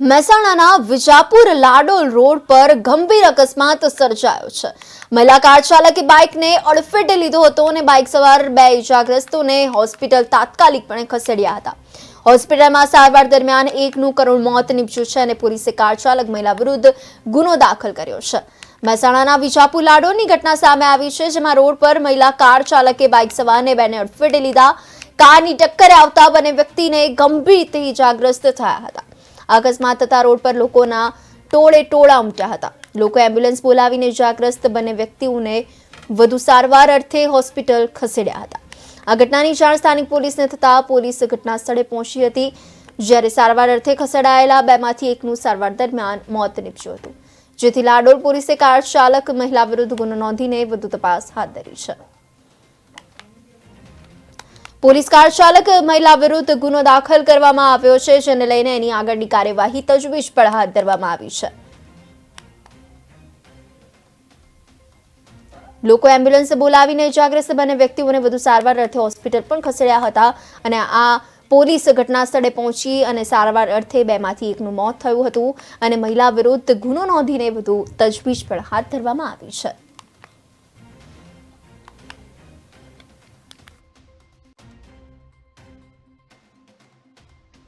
મહેસાણાના વિજાપુર લાડોલ રોડ પર ગંભીર અકસ્માત સર્જાયો છે। મહિલા કાર ચાલકે બાઇકને અડફેટે લીધો હતો અને બાઇક સવાર બે ઇજાગ્રસ્તોને હોસ્પિટલ તાત્કાલિકપણે ખસેડ્યા હતા। હોસ્પિટલમાં સારવાર દરમિયાન એકનું કરુણ મોત નીપજ્યું છે અને પોલીસે કાર ચાલક મહિલા વિરુદ્ધ ગુનો દાખલ કર્યો છે। મહેસાણાના વિજાપુર લાડોલની ઘટના સામે આવી છે, જેમાં રોડ પર મહિલા કાર ચાલકે બાઇક સવારને બેને અડફેટે લીધા। કારની ટક્કરે આવતા બંને વ્યક્તિને ગંભીર રીતે ઇજાગ્રસ્ત થયા હતા। અકસ્માત થતા રોડ પર લોકોના ટોળે ટોળા ઉમટ્યા હતા। લોકોએ એમ્બ્યુલન્સ બોલાવીને ઇજાગ્રસ્ત બંને વ્યક્તિઓને વધુ સારવાર અર્થે હોસ્પિટલ ખસેડ્યા હતા। આ ઘટનાની જાણ સ્થાનિક પોલીસને થતા પોલીસ ઘટના સ્થળે પહોંચી હતી, જ્યારે સારવાર અર્થે ખસેડાયેલા બેમાંથી એકનું સારવાર દરમિયાન મોત નીપજ્યું હતું, જેથી લાડોલ પોલીસે કાર ચાલક મહિલા વિરુદ્ધ ગુનો નોંધીને વધુ તપાસ હાથ ધરી છે। પોલીસ કાર ચાલક મહિલા વિરુદ્ધ ગુનો દાખલ કરવામાં આવ્યો છે, જેને લઈને એની આગળની કાર્યવાહી તજવીજ પર હાથ ધરવામાં આવી છે। લોકો એમ્બ્યુલન્સ બોલાવીને ઇજાગ્રસ્ત બંને વ્યક્તિઓને વધુ સારવાર અર્થે હોસ્પિટલ પણ ખસેડ્યા હતા અને આ પોલીસ ઘટના સ્થળે પહોંચી અને સારવાર અર્થે બેમાંથી એકનું મોત થયું હતું અને મહિલા વિરુદ્ધ ગુનો નોંધીને વધુ તજવીજ પણ હાથ ધરવામાં આવી છે।